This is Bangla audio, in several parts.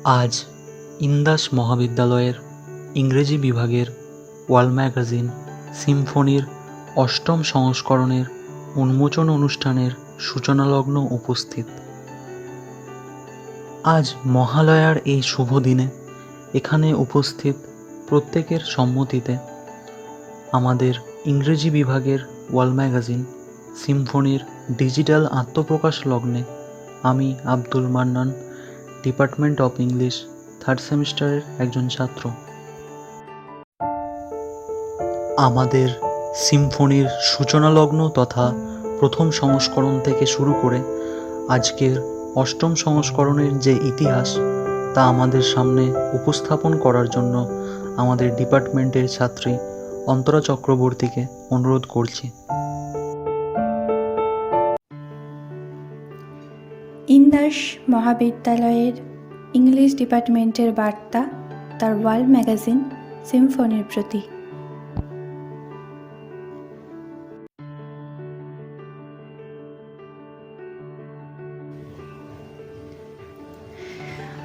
আজ ইন্দাস মহাবিদ্যালয়ের ইংরেজি বিভাগের ওয়ার্ল্ড ম্যাগাজিন সিম্ফনির অষ্টম সংস্করণের উন্মোচন অনুষ্ঠানের সূচনালগ্ন উপস্থিত। আজ মহালয়ার এই শুভ দিনে এখানে উপস্থিত প্রত্যেকের সম্মতিতে আমাদের ইংরেজি বিভাগের ওয়ার্ল্ড ম্যাগাজিন সিম্ফনির ডিজিটাল আত্মপ্রকাশ লগ্নে আমি Abdul Mannan, department of English third সেমিস্টারের একজন ছাত্র। আমাদের সিম্ফনির সূচনালগ্ন তথা প্রথম সংস্করণ থেকে শুরু করে আজকের অষ্টম সংস্করণের যে ইতিহাস তা আমাদের সামনে উপস্থাপন করার জন্য আমাদের ডিপার্টমেন্টের ছাত্রী অন্তরা চক্রবর্তীকে অনুরোধ করছি। ইন্দাস মহাবিদ্যালয়ের ইংলিশ ডিপার্টমেন্টের বার্তা তার ওয়ার্ল্ড ম্যাগাজিন সিম্ফনির প্রতি।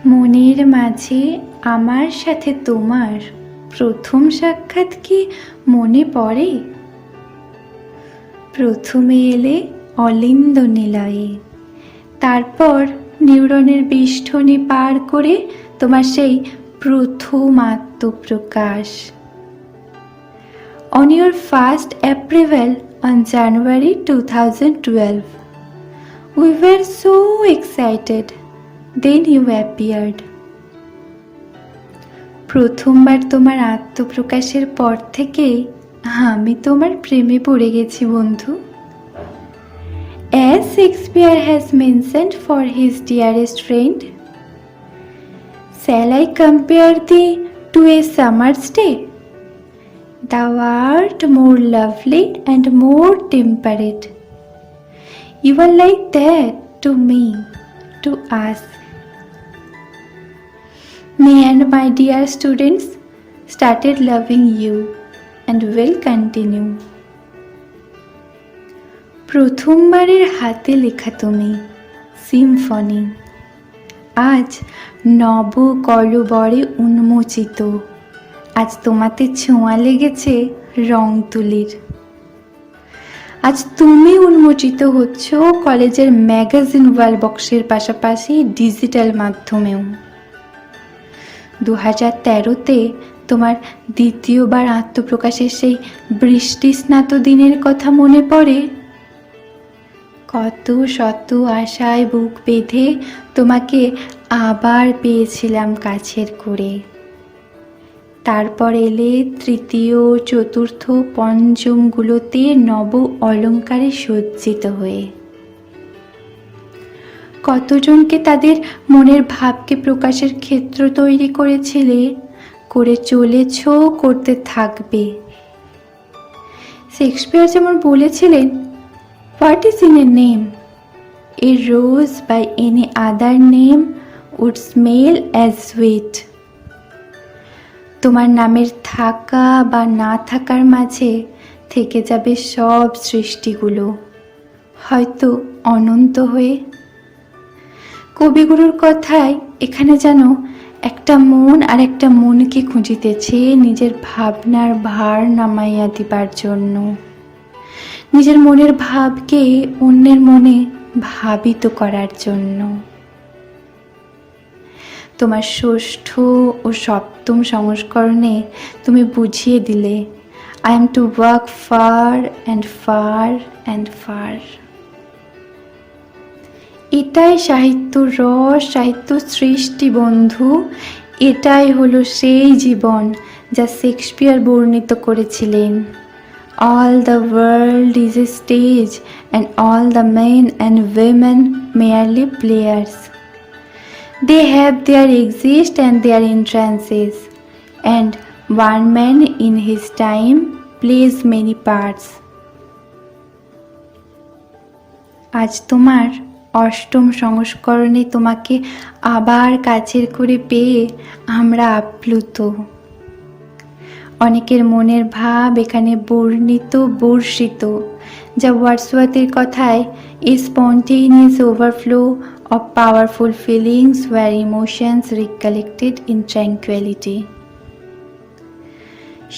মনের মাঝে আমার সাথে তোমার প্রথম সাক্ষাৎ কি মনে পড়ে? প্রথমে এলে অলিন্দ নিলয়ে, তারপর নিউরনের বেষ্টনী পার করে তোমার সেই প্রথম আত্মপ্রকাশ। On your first approval on January 2012, we were so excited. Then you appeared. প্রথমবার তোমার আত্মপ্রকাশের পর থেকে আমি তোমার প্রেমে পড়ে গেছি বন্ধু। As Shakespeare has mentioned for his dearest friend, shall I compare thee to a summer's day? Thou art more lovely and more temperate. You are like that to me, to us. Me and my dear students started loving you and will continue. প্রথমবারের হাতে লেখা তুমি সিম্ফনি আজ নব কলবরে উন্মোচিত। আজ তোমাতে ছোঁয়া লেগেছে রং তুলির। আজ তুমি উন্মোচিত হচ্ছ কলেজের ম্যাগাজিন ওয়াল বক্সের পাশাপাশি ডিজিটাল মাধ্যমেও। 2013-তে তোমার দ্বিতীয়বার আত্মপ্রকাশের সেই বৃষ্টি স্নাত দিনের কথা মনে পড়ে? কত শত আশায় বুক বেঁধে তোমাকে আবার পেয়েছিলাম কাছের করে। তারপর এলে তৃতীয়, চতুর্থ, পঞ্চমগুলোতে নব অলঙ্কারে সজ্জিত হয়ে। কতজনকে তাদের মনের ভাবকে প্রকাশের ক্ষেত্র তৈরি করেছিলে, করে চলেছ, করতে থাকবে। শেক্সপিয়ার যেমন বলেছিলেন, What is in a name? A rose by any other name would smell as sweet. তোমার নামের থাকা বা না থাকার মাঝে থেকে যাবে সব সৃষ্টিগুলো, হয়তো অনন্ত হয়ে। কবিগুরুর কথায় এখানে যেন একটা মন আর একটা মনকে খুঁজিতেছে নিজের ভাবনার ভার নামাইয়া দিবার জন্য, নিজের মনের ভাবকে অন্যের মনে ভাবিত করার জন্য। তোমার ষষ্ঠ ও সপ্তম সংস্করণে তুমি বুঝিয়ে দিলে, I am to work far and far and far. এটাই সাহিত্য রস, সাহিত্য সৃষ্টি বন্ধু। এটাই হলো সেই জীবন যা শেক্সপিয়ার বর্ণিত করেছিলেন। All the world is a stage and all the men and women merely players. They have their exit and their entrances, and one man in his time plays many parts. আজ তোমার অষ্টম সংস্করণে তোমাকে আবার কাছের করে পেয়ে আমরা আপ্লুত। অনেকের মনের ভাব এখানে বর্ণিত, বর্ষিত, যা ওয়ার্ডসওয়ার্থের কথায় a spontaneous overflow of powerful feelings where emotions recollected in tranquility.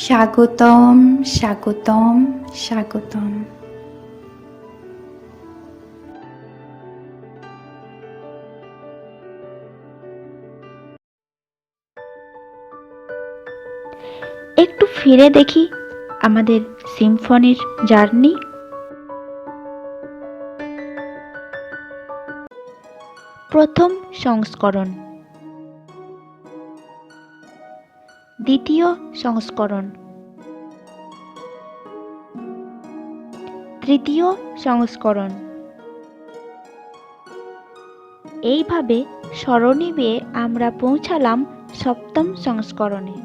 স্বাগতম, স্বাগতম, স্বাগতম। একটু ফিরে দেখি আমাদের সিম্ফনির জার্নি। প্রথম সংস্করণ, দ্বিতীয় সংস্করণ, তৃতীয় সংস্করণ। এইভাবে সরণি বেয়ে আমরা পৌঁছালাম সপ্তম সংস্করণে।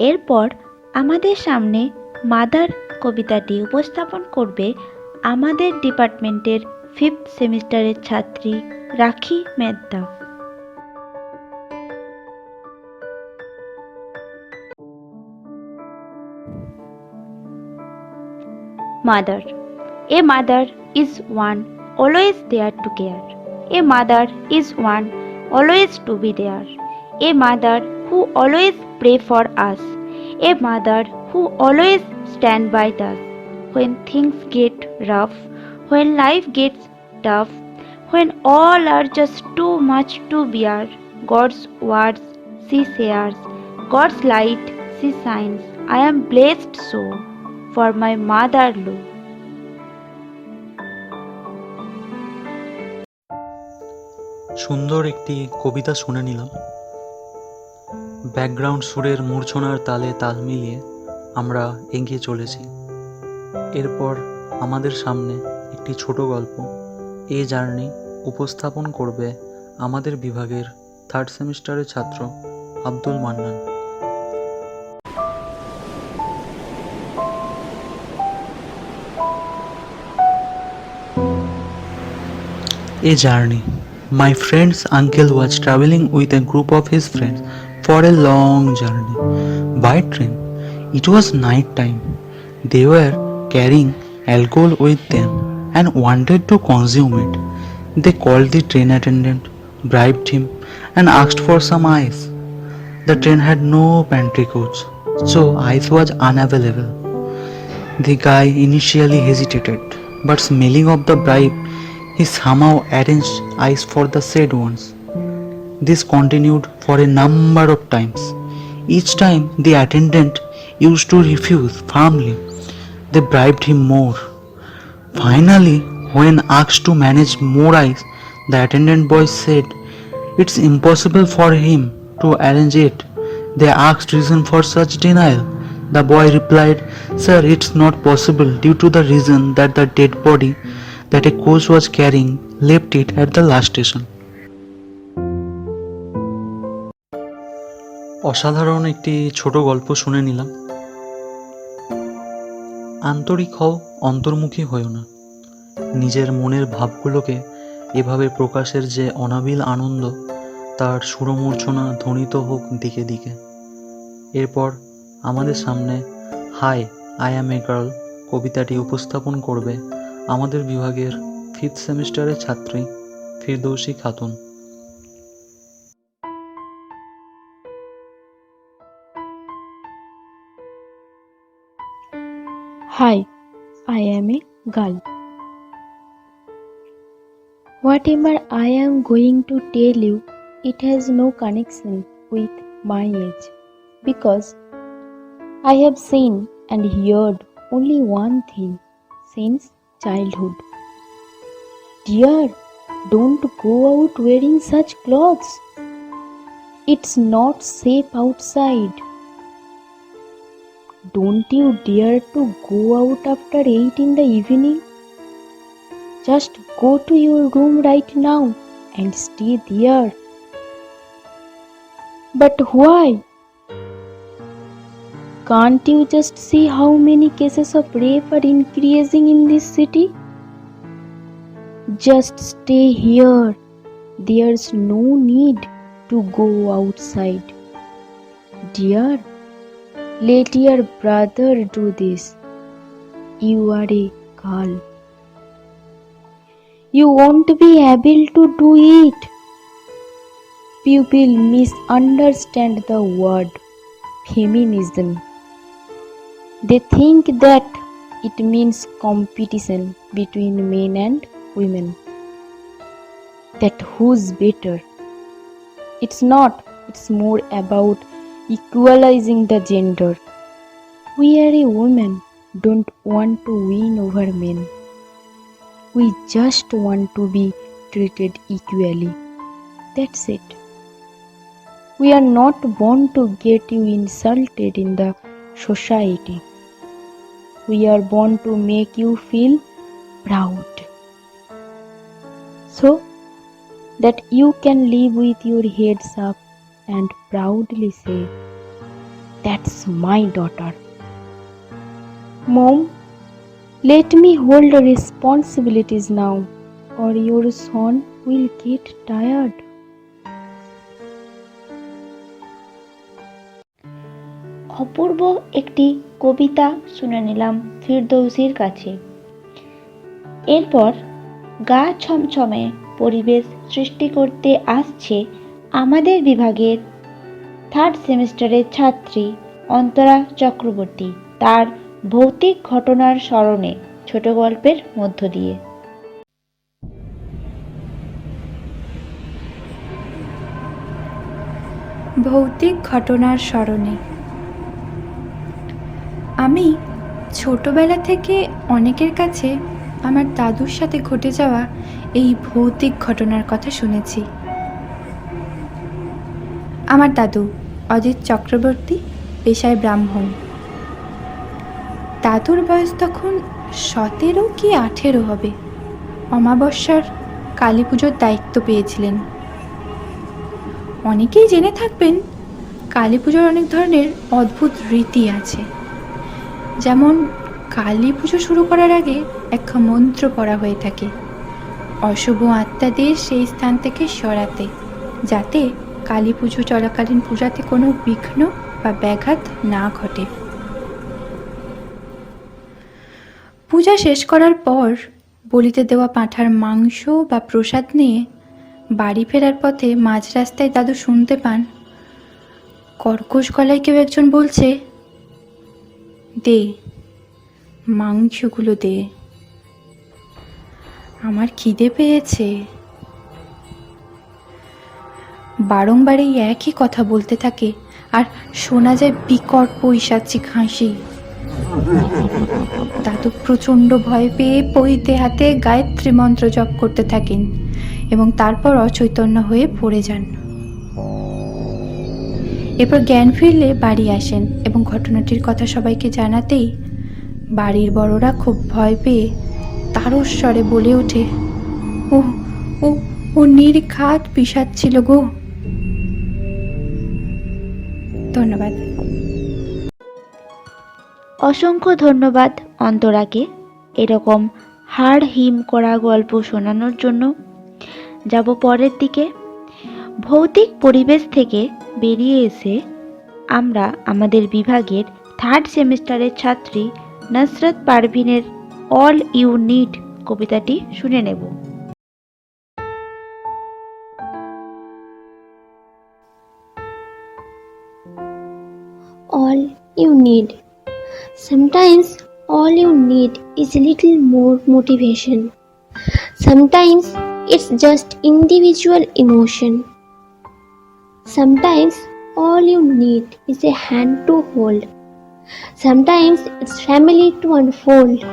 এরপর আমাদের সামনে মাদার কবিতাটি উপস্থাপন করবে আমাদের ডিপার্টমেন্টের 5th সেমিস্টারের ছাত্রী রাখি মেদ্দা। Mother. A mother is one always there to care. A mother is one always to be there. A mother who always pray for us. A mother who always stand by us when things get rough, when life gets tough, when all are just too much to bear. God's words she shares, God's light she shines. I am blessed so for my mother Lou. সুন্দর একটি কবিতা শুনে নিলাম। ব্যাকগ্রাউন্ড সুরের মূর্ছনার তালে তাল মিলিয়ে আমরা এগিয়ে চলেছি। এরপর আমাদের সামনে একটি ছোট গল্প এ জার্নি উপস্থাপন করবে আমাদের বিভাগের 3rd সেমিস্টারের ছাত্র Abdul Mannan. A journey. My friend's uncle was traveling with a group of his friends for a long journey by train. It was night time. They were carrying alcohol with them and wanted to consume it. They called the train attendant, bribed him, and asked for some ice. The train had no pantry coach, so ice was unavailable. The guy initially hesitated, but smelling of the bribe, he somehow arranged ice for the said ones. This continued for a number of times. Each time the attendant used to refuse firmly. They bribed him more. Finally, when asked to manage more ice, the attendant boy said it's impossible for him to arrange it. They asked reason for such denial. The boy replied, "Sir, it's not possible due to the reason that the dead body that a coach was carrying left it at the last station." অসাধারণ একটি ছোট গল্প শুনে নিলাম। আন্তরিক হও, অন্তর্মুখী হও না। নিজের মনের ভাবগুলোকে এভাবে প্রকাশের যে অনাবিল আনন্দ, তার সুরমূর্ছনা ধ্বনিত হোক দিকে দিকে। এরপর আমাদের সামনে hi I am a girl কবিতাটি উপস্থাপন করবে আমাদের বিভাগের 5th সেমিস্টারের ছাত্রী Firdousi Khatun. Hi, I am a girl. Whatever I am going to tell you, it has no connection with my age because I have seen and heard only one thing since childhood. Dear, Don't go out wearing such clothes. It's not safe outside. Don't you dare to go out after 8 in the evening. Just go to your room right now and stay there. But why? Can't you just see how many cases of rape are increasing in this city? Just stay here. There's no need to go outside. Dear, let your brother do this. You are a girl. You won't be able to do it. People misunderstand the word feminism. They think that it means competition between men and women. That who's better. It's not. It's more about equalizing the gender. We are a woman, don't want to win over men. We just want to be treated equally. That's it. We are not born to get you insulted in the society. We are born to make you feel proud. So that you can live with your heads up and proudly say, "That's my daughter." Mom, let me hold the responsibilities now, or your son will get tired. অপূর্ব একটি কবিতা শুনে নিলাম ফিরদৌসির কাছে। এরপর গা ছমছমে পরিবেশ সৃষ্টি করতে আসছে আমাদের বিভাগের 3rd সেমিস্টারের ছাত্রী অন্তরা চক্রবর্তী তার ভৌতিক ঘটনার স্মরণে ছোট গল্পের মধ্য দিয়ে। ভৌতিক ঘটনার স্মরণে। আমি ছোটবেলা থেকে অনেকের কাছে আমার দাদুর সাথে ঘটে যাওয়া এই ভৌতিক ঘটনার কথা শুনেছি। আমার দাদু অজিত চক্রবর্তী, পেশায় ব্রাহ্মণ। দাদুর বয়স তখন 17 কি 18 হবে। অমাবস্যার কালী পুজোর দায়িত্ব পেয়েছিলেন। অনেকেই জেনে থাকবেন কালী পুজোর অনেক ধরনের অদ্ভুত রীতি আছে। যেমন কালী পুজো শুরু করার আগে এক মন্ত্র পড়া হয়ে থাকে অশুভ আত্মাদের সেই স্থান থেকে সরাতে, যাতে কালী পুজো চলাকালীন পূজাতে কোনো বিঘ্ন বা ব্যাঘাত না ঘটে। পূজা শেষ করার পর বলিতে দেওয়া পাঁঠার মাংস বা প্রসাদ নিয়ে বাড়ি ফেরার পথে মাঝ রাস্তায় দাদু শুনতে পান কর্কশ গলায় কেউ একজন বলছে, "দে, মাংসগুলো দে, আমার খিদে পেয়েছে।" বারংবার এই একই কথা বলতে থাকে আর শোনা যায় বিকট পৈশাচিক হাসি। দাদু প্রচণ্ড ভয় পেয়ে পইতে হাতে গায়ত্রী মন্ত্র জপ করতে থাকেন এবং তারপর অচৈতন্য হয়ে পড়ে যান। এরপর জ্ঞান ফিরলে বাড়ি আসেন এবং ঘটনাটির কথা সবাইকে জানাতেই বাড়ির বড়রা খুব ভয় পেয়ে তারস্বরে বলে ওঠে, ও ও ও নির্ঘাত পিশাচ ছিল গো। ধন্যবাদ। অসংখ্য ধন্যবাদ অন্তরাকে এরকম হাড় হিম করা গল্প শোনানোর জন্য। যাব পরের দিকে। ভৌতিক পরিবেশ থেকে বেরিয়ে এসে আমরা আমাদের বিভাগের 3rd সেমিস্টারের ছাত্রী নুসরাত পারভিনের অল ইউ নিড কবিতাটি শুনে নেব। All you need. Sometimes all you need is a little more motivation. Sometimes it's just individual emotion. Sometimes all you need is a hand to hold. Sometimes it's family to unfold.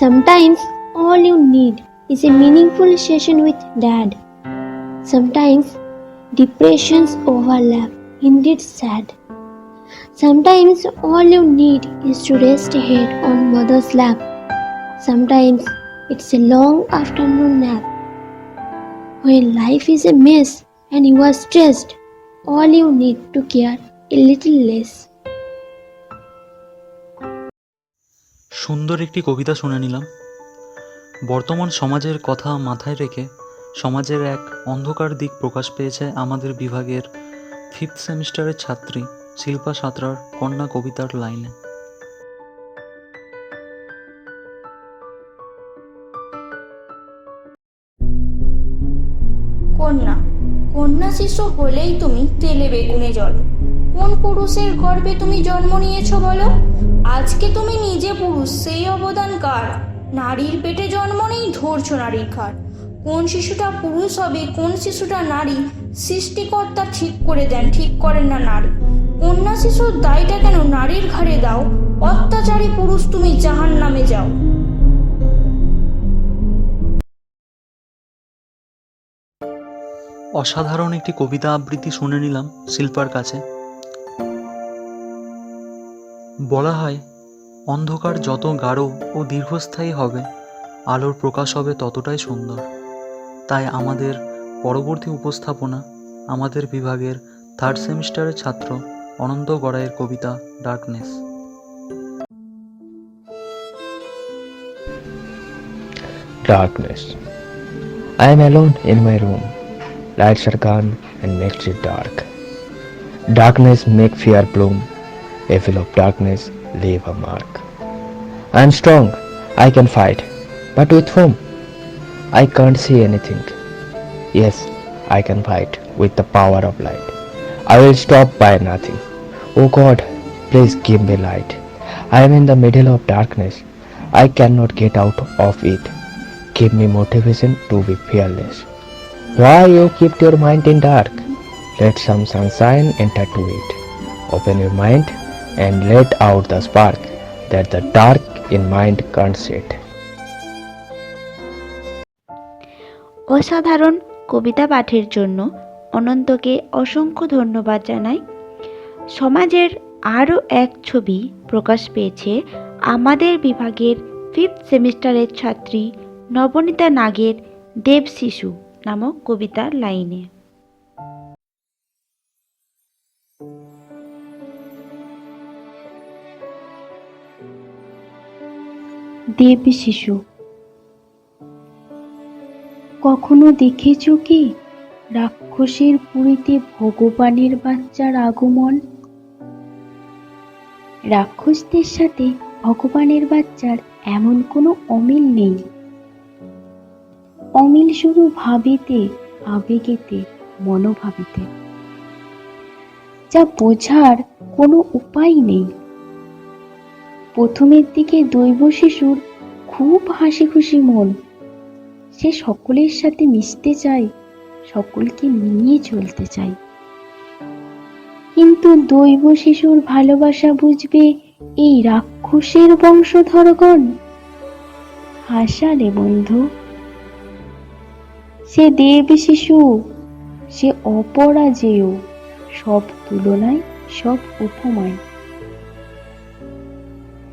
Sometimes all you need is a meaningful session with Dad. Sometimes depressions overlap, indeed sad. Sometimes all you need is to rest a head on Mother's lap. Sometimes it's a long afternoon nap. When life is a mess and you are stressed, all you need to care a little less. সুন্দর একটি কবিতা শুনে নিলাম। বর্তমান সমাজের কথা মাথায় রেখে সমাজের এক অন্ধকার দিক প্রকাশ পেয়েছে আমাদের বিভাগের 5th সেমিস্টারের ছাত্রী শিল্পা সাঁতরার কন্যা কবিতার লাইনে। কন্যা কন্যা শিশু হলেই তুমি তেলে বেগুনে জ্বলো। কোন পুরুষের গর্ভে তুমি জন্ম নিয়েছ বলো? আজকে তুমি নিজে পুরুষ, সেই অবদান কার? নারীর পেটে জন্ম নেই, ধরছ নারীর ঘাড়। কোন শিশুটা পুরুষ হবে, কোন শিশুটা নারী, সৃষ্টিকর্তা ঠিক করে দেন, ঠিক করেন না নারী। কন্যা শিশুর দায়টা কেন নারীর ঘাড়ে দাও? অত্যাচারী পুরুষ তুমি জাহান্নামে যাও। অসাধারণ একটি কবিতা আবৃত্তি শুনে নিলাম শিল্পার কাছে। বলা হয়, অন্ধকার যত গাঢ় ও দীর্ঘস্থায়ী হবে, আলোর প্রকাশ হবে ততটাই সুন্দর। তাই আমাদের পরবর্তী উপস্থাপনা আমাদের বিভাগের 3rd সেমিস্টারের ছাত্র অনন্ত গড়াইয়ের কবিতা darkness. Darkness. I am alone in my room. Lights are gone and makes it dark. Darkness make fear bloom. Evil of darkness leave a mark. I am strong, I can fight, but with whom? I can't see anything. Yes, I can fight with the power of light. I will stop by nothing. Oh God, please give me light. I am in the middle of darkness. I cannot get out of it. Give me motivation to be fearless. Why you keep your mind in dark? Let some sunshine enter to it. Open your mind and let out the spark that the dark in mind can't set. অসাধারণ কবিতা পাঠের জন্য অনন্তকে অসংখ্য ধন্যবাদ জানাই। সমাজের আরও এক ছবি প্রকাশ পেয়েছে আমাদের বিভাগের 5th সেমিস্টারের ছাত্রী নবনীতা নাগের দেব শিশু নামক কবিতার লাইনে। দেব শিশু। কখনো দেখেছ কি রাক্ষসের পুরীতে ভগবানের বাচ্চার আগমন? রাক্ষসদের সাথে ভগবানের বাচ্চার এমন কোনো অমিল নেই। অমিল শুধু ভাবিতে, আবেগেতে, মনোভাবিতে, যা বোঝার কোনো উপায় নেই। প্রথমের দিকে দৈব শিশুর খুব হাসি খুশি মন। সে সকলের সাথে মিশতে চায়, সকলকে নিয়ে চলতে চায়। কিন্তু দৈব শিশুর ভালোবাসা বুঝবে এই রাক্ষসের বংশধরগণ? হাসালে বন্ধু। সে দেব শিশু, সে অপরাজেয়, সব তুলনায়, সব উপমায়।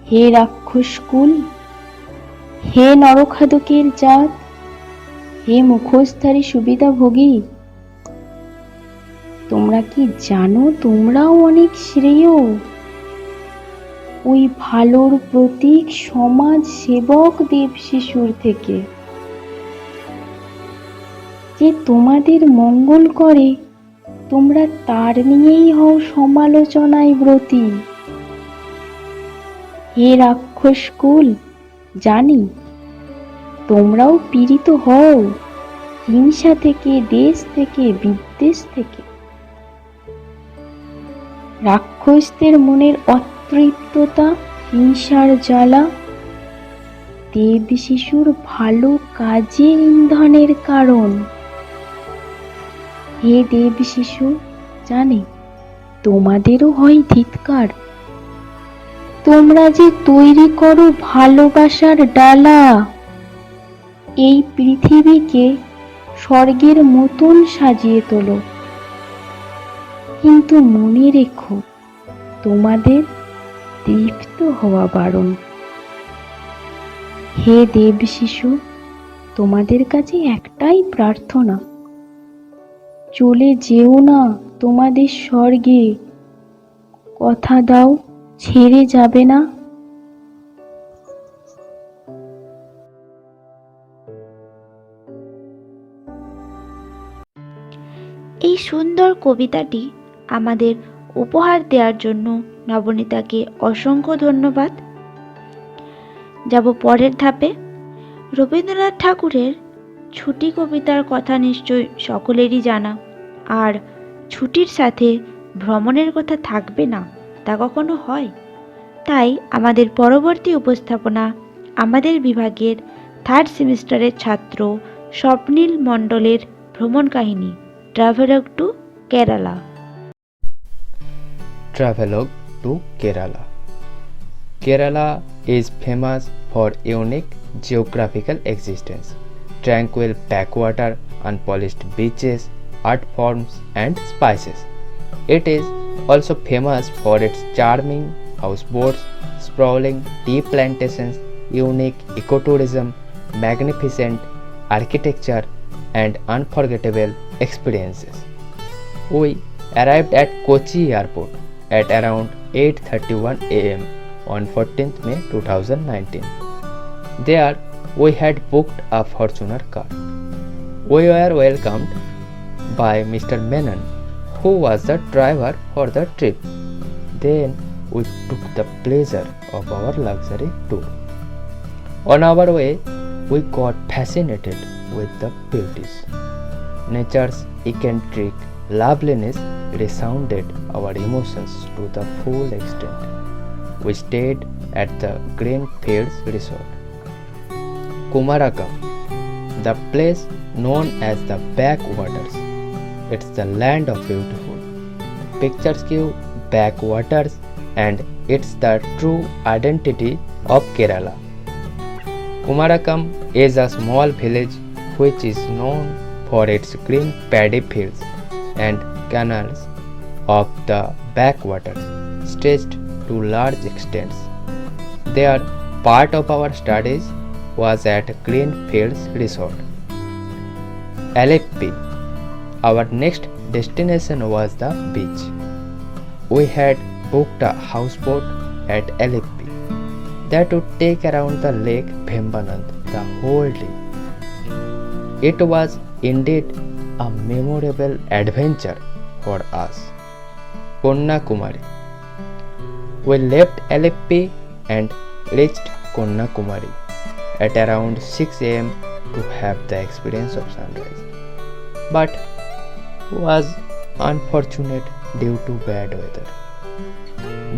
হে রাক্ষসকুল, হে নরখাদকের জাত, হে মুখোশধারী সুবিধাভোগী, তোমরা কি জানো তোমরাও অনেক শ্রেয়? ওই ভালোর প্রতীক সমাজ সেবক দেব শিশুর থেকে, যে তোমাদের মঙ্গল করে, তোমরা তার নিয়েই হও সমালোচনায় ব্রতী। হে রাক্ষসকুল, জানি তোমরাও পীড়িত হও হিংসা থেকে, দেশ থেকে, বিদ্বেষ থেকে। রাক্ষসদের মনের অতৃপ্ততা, হিংসার জ্বালা দেব শিশুর ভালো কাজের ইন্ধনের কারণ। হে দেব শিশু, জানে তোমাদেরও হয় ধিক্কার। তোমরা যে তৈরি করো ভালোবাসার ডালা, এই পৃথিবীকে স্বর্গের মতন সাজিয়ে তোলো। কিন্তু মনে রেখো, তোমাদের তৃপ্ত হওয়া বারণ। হে দেব শিশু, তোমাদের কাছে একটাই প্রার্থনা, চলে যেও না তোমাদের স্বর্গে। কথা দাও, ছেড়ে যাবে না। এই সুন্দর কবিতাটি আমাদের উপহার দেওয়ার জন্য নবনীতাকে অসংখ্য ধন্যবাদ। যাব পরের ধাপে। রবীন্দ্রনাথ ঠাকুরের ছুটি কবিতার কথা নিশ্চয়ই সকলেরই জানা, আর ছুটির সাথে ভ্রমণের কথা থাকবে না তা কখনো হয়? তাই আমাদের পরবর্তী উপস্থাপনা আমাদের বিভাগের 3rd সেমিস্টারের ছাত্র স্বপ্নীল মণ্ডলের ভ্রমণ কাহিনী travelogue to Kerala. Travelogue to Kerala. Kerala is famous for unique geographical existence, tranquil backwater, unpolished beaches, art forms and spices. It is also famous for its charming houseboats, sprawling tea plantations, unique ecotourism, magnificent architecture and unforgettable experiences. We arrived at Kochi Airport at around 8:31 am on 14th May 2019. There we had booked a Fortuner car. We were welcomed by Mr. Menon, who was the driver for the trip. Then we took the pleasure of our luxury tour. On our way, we got fascinated with the beauties. Nature's eccentric loveliness resounded our emotions to the full extent. We stayed at the Greenfields Resort, Kumarakam, the place known as the backwaters. It's the land of beautiful, picturesque backwaters, and it's the true identity of Kerala. Kumarakam is a small village which is known for its green paddy fields and canals of the backwaters stretched to large extents. There, part of our studies was at Greenfields Resort. Aleppi. Our next destination was the beach. We had booked a houseboat at Aleppi that would take around the lake Vembanand the whole day. It was indeed a memorable adventure for us. Kanyakumari. We left Aleppi and reached Kanyakumari at around 6 am to have the experience of sunrise, but was unfortunate due to bad weather.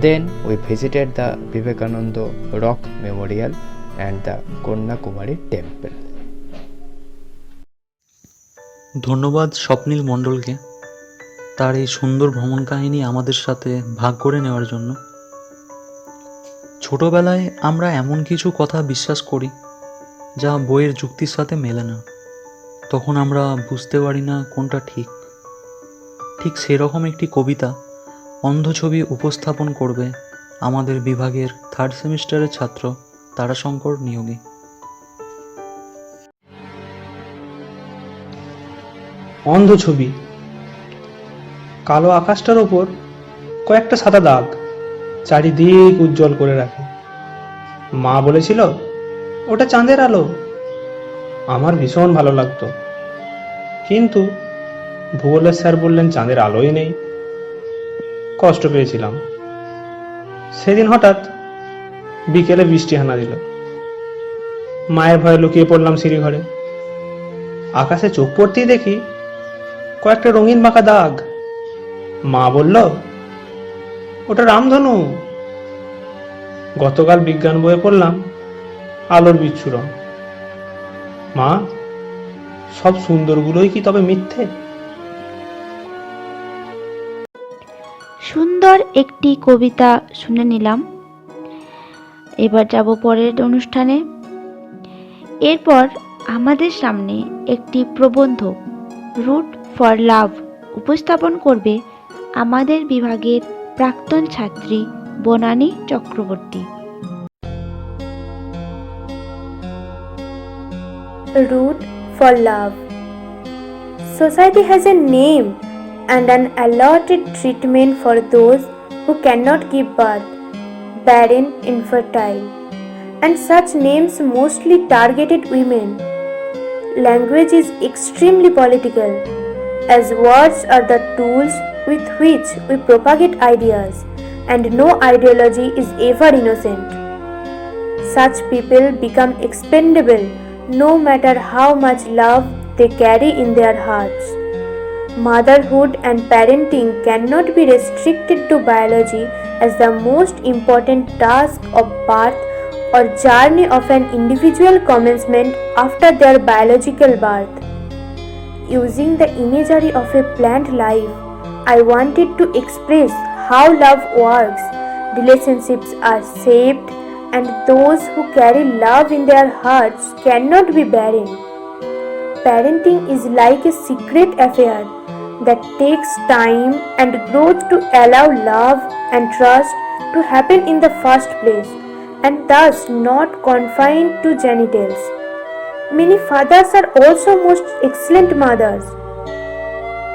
Then we visited the Vivekananda Rock Memorial and the Kanyakumari Temple. ধন্যবাদ স্বপ্নীল মণ্ডলকে তার এই সুন্দর ভ্রমণ কাহিনী আমাদের সাথে ভাগ করে নেওয়ার জন্য। ছোটবেলায় আমরা এমন কিছু কথা বিশ্বাস করি যা বইয়ের যুক্তির সাথে মেলে না। তখন আমরা বুঝতে পারি না কোনটা ঠিক। ঠিক সেরকম একটি কবিতা অন্ধছবি উপস্থাপন করবে আমাদের বিভাগের 3rd সেমিস্টারের ছাত্র তারাশঙ্কর নিয়োগী। অন্ধছবি। কালো আকাশটার ওপর কয়েকটা সাদা দাগ চারিদিক উজ্জ্বল করে রাখে। মা বলেছিল ওটা চাঁদের আলো। আমার ভীষণ ভালো লাগতো, কিন্তু ভূগোলের স্যার বললেন চাঁদের আলোই নেই। কষ্ট পেয়েছিলাম। সেদিন হঠাৎ বিকেলে বৃষ্টি হানা দিল। মায়ের ভয়ে লুকিয়ে পড়লাম সিঁড়িঘরে। আকাশে চোখ পড়তেই দেখি কয়েকটা রঙিন বাঁকা দাগ। মা বলল ওটা রামধনু। গতকাল বিজ্ঞান বইয়ে পড়লাম আলোর বিচ্ছুরণ। মা, সব সুন্দরগুলোই কি তবে মিথ্যে? সুন্দর একটি কবিতা শুনে নিলাম। এবার যাব পরের অনুষ্ঠানে। এরপর আমাদের সামনে একটি প্রবন্ধ রুট ফর লাভ উপস্থাপন করবে আমাদের বিভাগের প্রাক্তন ছাত্রী Banani Chakraborty. Root for love. Society has a name and an allotted treatment for those who cannot give birth, barren, infertile, and such names mostly targeted women. Language is extremely political, as words are the tools with which we propagate ideas, and no ideology is ever innocent. Such people become expendable no matter how much love they carry in their hearts. Motherhood and parenting cannot be restricted to biology as the most important task of birth or journey of an individual commencement after their biological birth. Using the imagery of a plant life, I wanted to express how love works. Relationships are shaped, and those who carry love in their hearts cannot be barren. Parenting is like a secret affair that takes time and growth to allow love and trust to happen in the first place, and thus not confined to genitals. Many fathers are also most excellent mothers.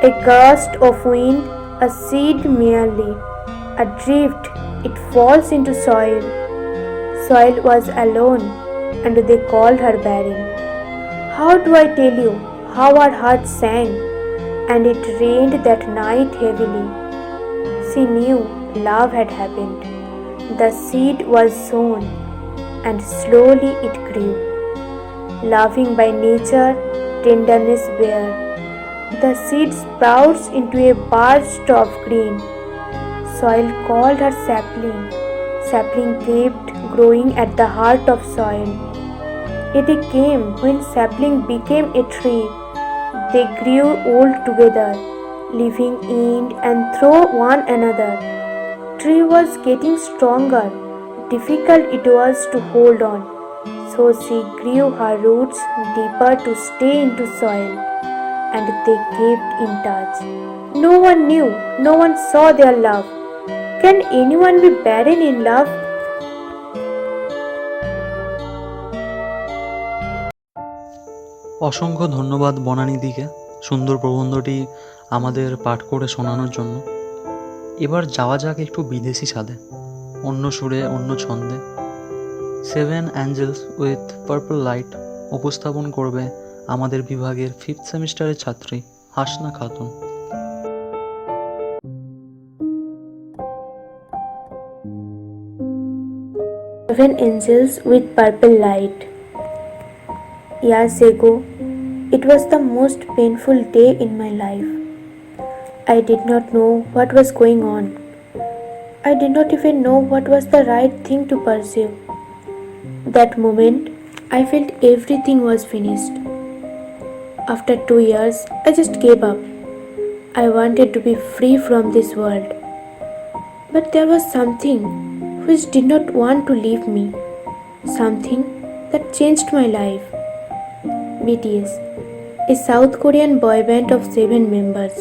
A gust of wind, a seed merely, adrift, it falls into soil. Soil was alone, and they called her barren. How do I tell you how our hearts sang? And it rained that night heavily. She knew love had happened. The seed was sown, and slowly it grew. Loving by nature, tenderness bare. The seed sprouts into a burst of green. Soil called her sapling. Sapling kept growing at the heart of soil. A day came when sapling became a tree. They grew old together, living in and through one another. Tree was getting stronger. Difficult it was to hold on. So she grew her roots deeper to stay into soil, and they kept in touch. No one knew, no one saw their love. Can anyone be barren in love? অসংখ্য ধন্যবাদ বনানীদিকে সুন্দর প্রবন্ধটি আমাদের পাঠ করে শোনানোর জন্য। এবার যাওয়া যাক একটু বিদেশি স্বাদে, অন্য সুরে, অন্য ছন্দে। 7 অ্যাঞ্জেলস উইথ পার্পল লাইট উপস্থাপন করবে আমাদের বিভাগের 5th সেমিস্টারের ছাত্রী Hasna Khatun. Seven angels with purple light. Years ago, it was the most painful day in my life. I did not know what was going on. I did not even know what was the right thing to pursue. That moment, I felt everything was finished. After 2 years, I just gave up. I wanted to be free from this world. But there was something which did not want to leave me. Something that changed my life. BTS, a South Korean boy band of 7 members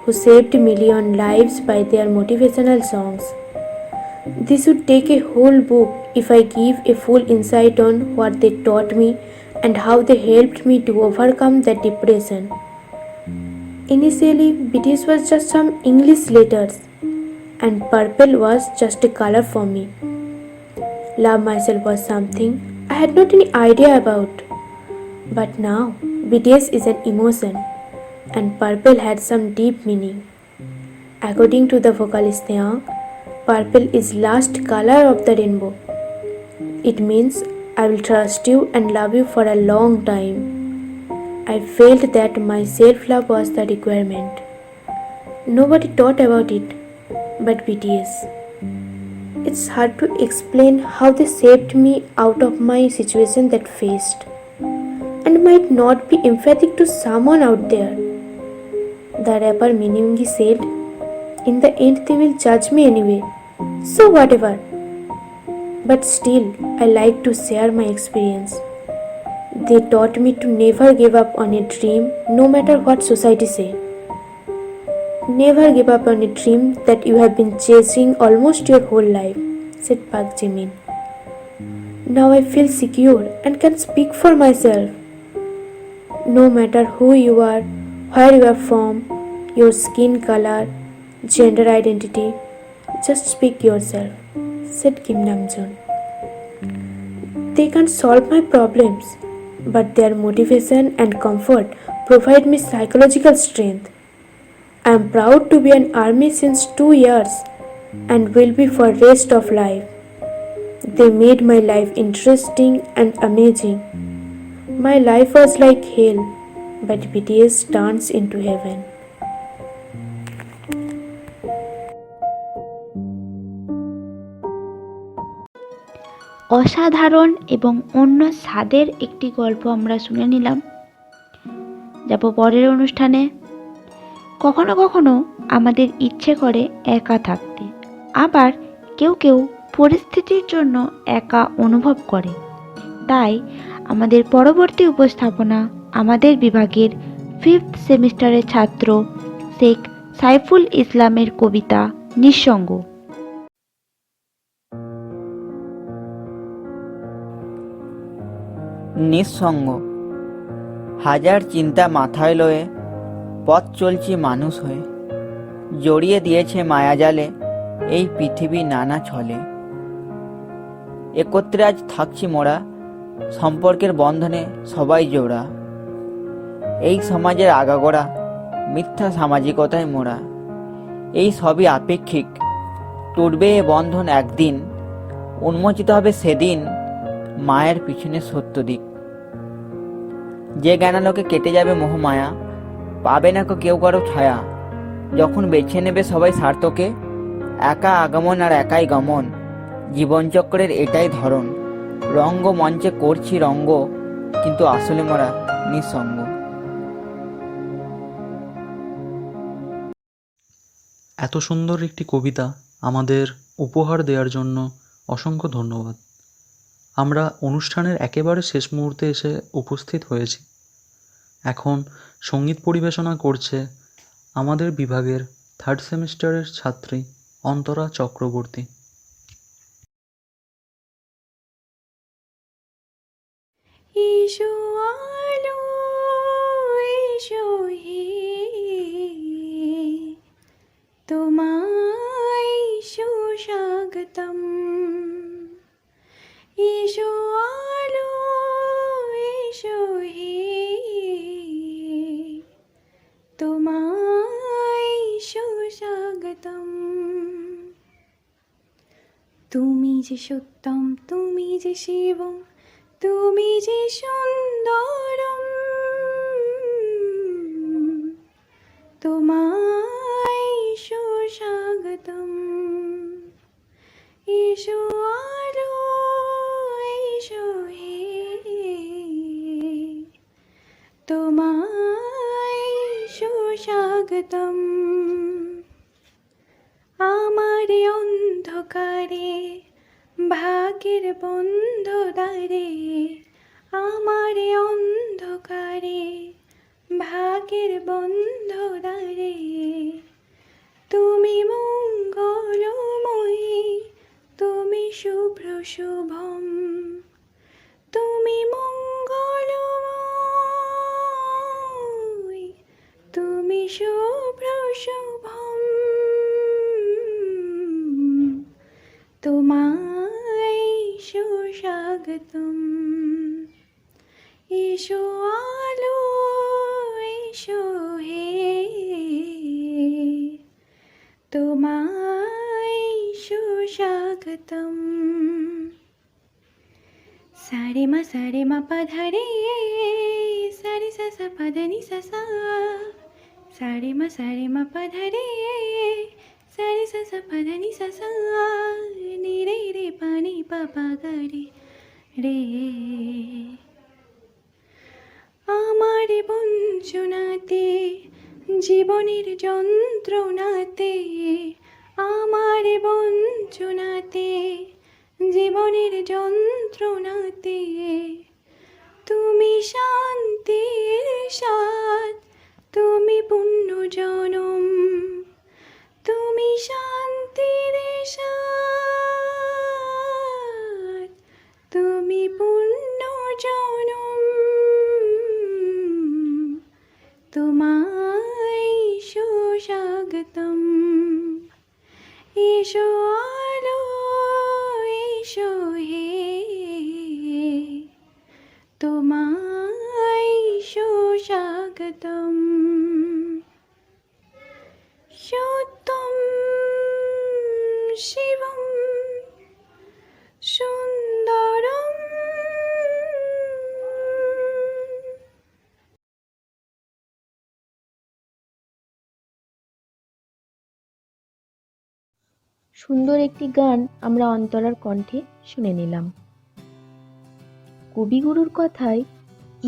who saved million lives by their motivational songs. This would take a whole book if I give a full insight on what they taught me and how they helped me to overcome that depression. Initially, BTS was just some English letters, and purple was just a color for me. Love myself was something I had not any idea about. But now, BTS is an emotion, and purple had some deep meaning. According to the vocalist Taeyang, purple is last color of the rainbow. It means I will trust you and love you for a long time. I felt that my self-love was the requirement. Nobody taught about it but BTS. It's hard to explain how they saved me out of my situation that faced, and might not be empathic to someone out there. The rapper meaningly said, "In the end they will judge me anyway, so whatever." But still, I like to share my experience. They taught me to never give up on a dream, no matter what society say. Never give up on a dream that you have been chasing almost your whole life, said Park Jimin. Now I feel secure and can speak for myself. No matter who you are, where you are from, your skin color, gender identity, just speak yourself, said Kim Namjoon. They can't solve my problems, but their motivation and comfort provide me psychological strength. I am proud to be an army since 2 years and will be for rest of life. They made my life interesting and amazing. My life was like hell, but BTS turns into heaven. অসাধারণ এবং অন্য স্বাদের একটি গল্প আমরা শুনে নিলাম। যাব পরের অনুষ্ঠানে। কখনো কখনো আমাদের ইচ্ছে করে একা থাকতে, আবার কেউ কেউ পরিস্থিতির জন্য একা অনুভব করে। তাই আমাদের পরবর্তী উপস্থাপনা আমাদের বিভাগের 5th সেমিস্টারের ছাত্র শেখ সাইফুল ইসলামের কবিতা নিঃসঙ্গ। নিঃসঙ্গ। হাজার চিন্তা মাথায় লয়ে পথ চলছি মানুষ হয়ে, জড়িয়ে দিয়েছে মায়াজালে এই পৃথিবী নানা ছলে। একত্রে আজ থাকছি মোরা, সম্পর্কের বন্ধনে সবাই জোড়া। এই সমাজের আগাগোড়া মিথ্যা সামাজিকতায় মোরা। এই সবই আপেক্ষিক, টুটবে এ বন্ধন একদিন, উন্মোচিত হবে সেদিন মায়ের পিছনে সত্য দিক। যে জ্ঞানালোকে কেটে যাবে মোহমায়া, পাবে না কেউ কারো ছায়া। যখন বেছে নেবে সবাই স্বার্থকে, একা আগমন আর একাই গমন, জীবনচক্রের এটাই ধরন। রঙ্গমঞ্চে করছি রঙ্গ, কিন্তু আসলে মোরা নিঃসঙ্গ। এত সুন্দর একটি কবিতা আমাদের উপহার দেওয়ার জন্য অসংখ্য ধন্যবাদ। আমরা অনুষ্ঠানের একেবারে শেষ মুহূর্তে এসে উপস্থিত হয়েছি। এখন সঙ্গীত পরিবেশনা করছে আমাদের বিভাগের 3rd সেমিস্টারের ছাত্রী অন্তরা চক্রবর্তী। এসো আলো এসো হে, তোমায় সুস্বাগতম। এসো আলো এসো হে, তোমায় সুস্বাগতম। তুমি যে সত্যম, তুমি যে শিবম, তুমি যে সুন্দরম, তোমায় সুস্বাগতম। এসো আলো এসো হে, তোমায় সুস্বাগতম। আমার অন্ধকারে ভাগ্যের বন্ধ দ্বারে, আমার অন্ধকারে ভাগ্যের বন্ধ দ্বারে, তুমি মঙ্গলময়ী, তুমি শুভ্র শুভম, তুমি মঙ্গলময়ী, তুমি শুভ্র শুভম। তোমায় সুস্বাগতম। এসো আলো এসো হে, তোমায় সুস্বাগতম। সারে মা পা ধা রে, সারে সা সা পা ধা নি সা সা, সারে মা পা ধা রে, সারে সা সা পা ধা নি সা সা, নি রে রে পা নি পা পা গা রে রে। আমার বঞ্চনাতে, জীবনের যন্ত্রণাতে, আমার বঞ্চনাতে, জীবনের যন্ত্রণাতে, তুমি শান্তির স্বাদ, তুমি পুণ্য জনম, তুমি শান্তির স্বাদ, তুমি পুণ্য জনম, তোমায় সুস্বাগতম। এসো আলো, এসো হে, তোমায় সুস্বাগতম। সত্যম শিবম সুন্দরম। সুন্দর একটি গান আমরা অন্তরার কণ্ঠে শুনে নিলাম। কবিগুরুর কথায়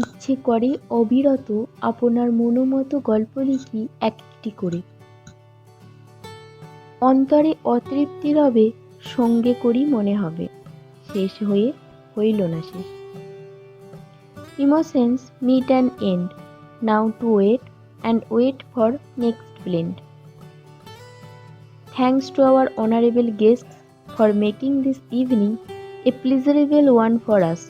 ইচ্ছে করে অবিরত আপনার মনোমতো গল্প লিখি এক একটি করে। অন্তরে অতৃপ্তি রবে, সঙ্গে করি মনে হবে, শেষ হয়ে হইল না শেষ। Emotions meet an end, now to wait and wait for next blend. Thanks to our honorable guests for making this evening a pleasurable one for us.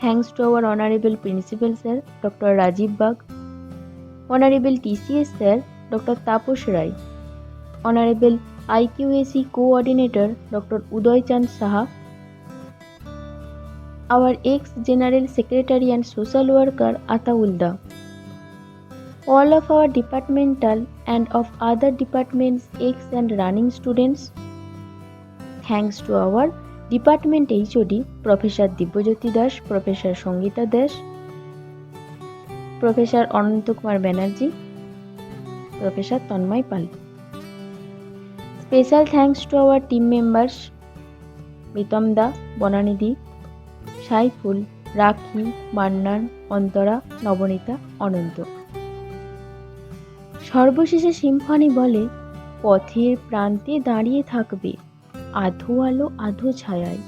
Thanks to our honorable principal sir, Dr. Rajiv Bag, honorable TCS sir, Dr. Taposh Rai, honorable IQAC coordinator, Dr. Uday Chand Saha, our ex-general secretary and social worker, Ataulda, all of our departmental and of other departments ex and running students. Thanks to our department HOD, Professor Dibyajyoti Das, Professor Sangita Das, Professor Anant Kumar Banerjee, Professor Tanmay Pal. Special thanks to our team members Pritam Da, Bonanidhi, Saiful, Rakhi, Mannan, Antara, Nobonita, Ananta. সর্বশেষে সিম্ফনি বলে, পথের প্রান্তে দাঁড়িয়ে থাকবে আধো আলো আধো ছায়ায়,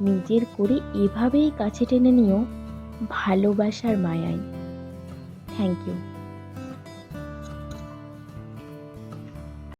নিজের করে এভাবেই কাছে টেনে নিও ভালোবাসার মায়ায়। Thank you.